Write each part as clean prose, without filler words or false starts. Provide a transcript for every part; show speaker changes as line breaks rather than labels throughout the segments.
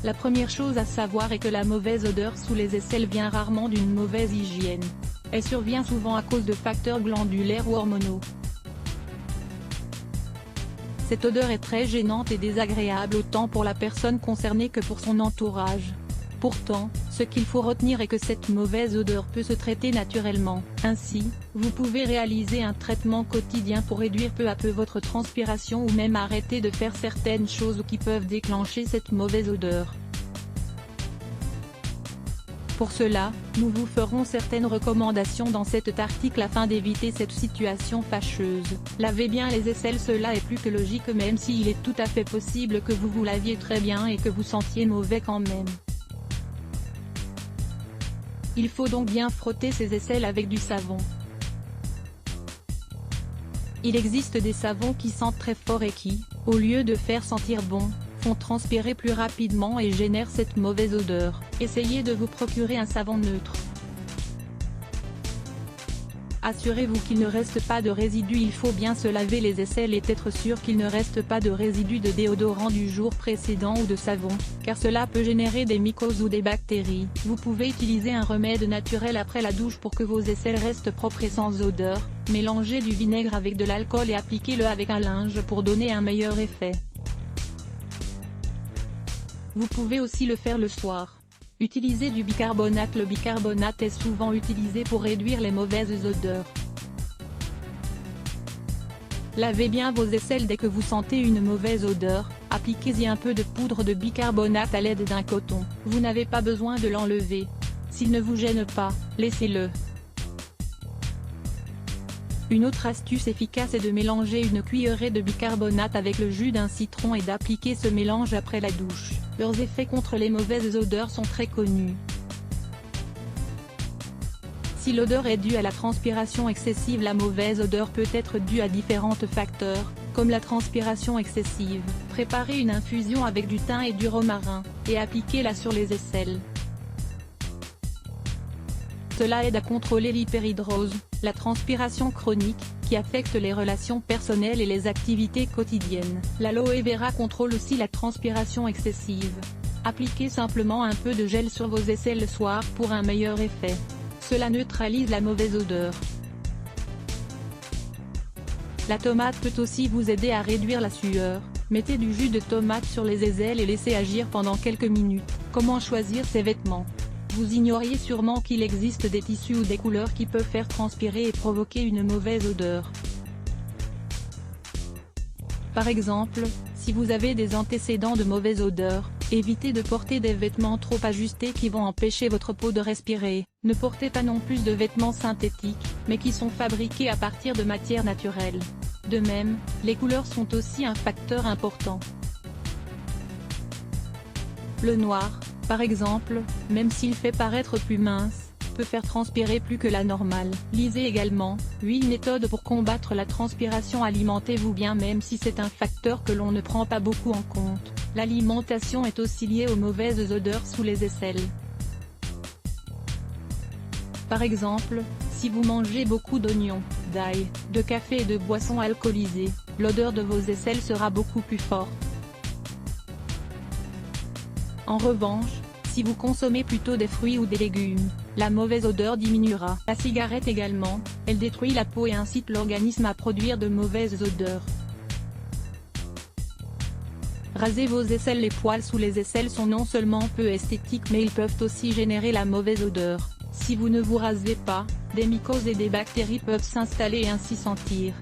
La première chose à savoir est que la mauvaise odeur sous les aisselles vient rarement d'une mauvaise hygiène. Elle survient souvent à cause de facteurs glandulaires ou hormonaux. Cette odeur est très gênante et désagréable autant pour la personne concernée que pour son entourage. Pourtant, ce qu'il faut retenir est que cette mauvaise odeur peut se traiter naturellement. Ainsi, vous pouvez réaliser un traitement quotidien pour réduire peu à peu votre transpiration ou même arrêter de faire certaines choses qui peuvent déclencher cette mauvaise odeur. Pour cela, nous vous ferons certaines recommandations dans cet article afin d'éviter cette situation fâcheuse. Lavez bien les aisselles, cela est plus que logique même s'il est tout à fait possible que vous laviez très bien et que vous sentiez mauvais quand même. Il faut donc bien frotter ces aisselles avec du savon. Il existe des savons qui sentent très fort et qui, au lieu de faire sentir bon, font transpirer plus rapidement et génèrent cette mauvaise odeur. Essayez de vous procurer un savon neutre. Assurez-vous qu'il ne reste pas de résidus. Il faut bien se laver les aisselles et être sûr qu'il ne reste pas de résidus de déodorant du jour précédent ou de savon, car cela peut générer des mycoses ou des bactéries. Vous pouvez utiliser un remède naturel après la douche pour que vos aisselles restent propres et sans odeur. Mélangez du vinaigre avec de l'alcool et appliquez-le avec un linge pour donner un meilleur effet. Vous pouvez aussi le faire le soir. Utilisez du bicarbonate. Le bicarbonate est souvent utilisé pour réduire les mauvaises odeurs. Lavez bien vos aisselles dès que vous sentez une mauvaise odeur, appliquez-y un peu de poudre de bicarbonate à l'aide d'un coton. Vous n'avez pas besoin de l'enlever. S'il ne vous gêne pas, laissez-le. Une autre astuce efficace est de mélanger une cuillerée de bicarbonate avec le jus d'un citron et d'appliquer ce mélange après la douche. Leurs effets contre les mauvaises odeurs sont très connus. Si l'odeur est due à la transpiration excessive, la mauvaise odeur peut être due à différents facteurs, comme la transpiration excessive. Préparez une infusion avec du thym et du romarin, et appliquez-la sur les aisselles. Cela aide à contrôler l'hyperhidrose, la transpiration chronique, qui affecte les relations personnelles et les activités quotidiennes. L'aloe vera contrôle aussi la transpiration excessive. Appliquez simplement un peu de gel sur vos aisselles le soir pour un meilleur effet. Cela neutralise la mauvaise odeur. La tomate peut aussi vous aider à réduire la sueur. Mettez du jus de tomate sur les aisselles et laissez agir pendant quelques minutes. Comment choisir ses vêtements ? Vous ignoriez sûrement qu'il existe des tissus ou des couleurs qui peuvent faire transpirer et provoquer une mauvaise odeur. Par exemple, si vous avez des antécédents de mauvaise odeur, évitez de porter des vêtements trop ajustés qui vont empêcher votre peau de respirer. Ne portez pas non plus de vêtements synthétiques, mais qui sont fabriqués à partir de matières naturelles. De même, les couleurs sont aussi un facteur important. Le noir, par exemple, même s'il fait paraître plus mince, peut faire transpirer plus que la normale. Lisez également, 8 méthodes pour combattre la transpiration. Alimentez-vous bien même si c'est un facteur que l'on ne prend pas beaucoup en compte. L'alimentation est aussi liée aux mauvaises odeurs sous les aisselles. Par exemple, si vous mangez beaucoup d'oignons, d'ail, de café et de boissons alcoolisées, l'odeur de vos aisselles sera beaucoup plus forte. En revanche, si vous consommez plutôt des fruits ou des légumes, la mauvaise odeur diminuera. La cigarette également, elle détruit la peau et incite l'organisme à produire de mauvaises odeurs. Rasez vos aisselles. Les poils sous les aisselles sont non seulement peu esthétiques mais ils peuvent aussi générer la mauvaise odeur. Si vous ne vous rasez pas, des mycoses et des bactéries peuvent s'installer et ainsi sentir.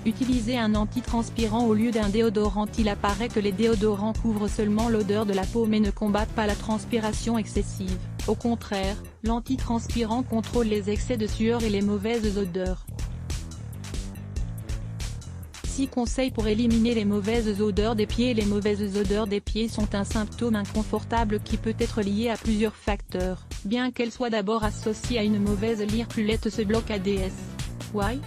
Utilisez un antitranspirant au lieu d'un déodorant. Il apparaît que les déodorants couvrent seulement l'odeur de la peau mais ne combattent pas la transpiration excessive. Au contraire, l'antitranspirant contrôle les excès de sueur et les mauvaises odeurs. 6 conseils pour éliminer les mauvaises odeurs des pieds. Les mauvaises odeurs des pieds sont un symptôme inconfortable qui peut être lié à plusieurs facteurs, bien qu'elles soient d'abord associées à une mauvaise lire. Plus ce bloc ADS. Why?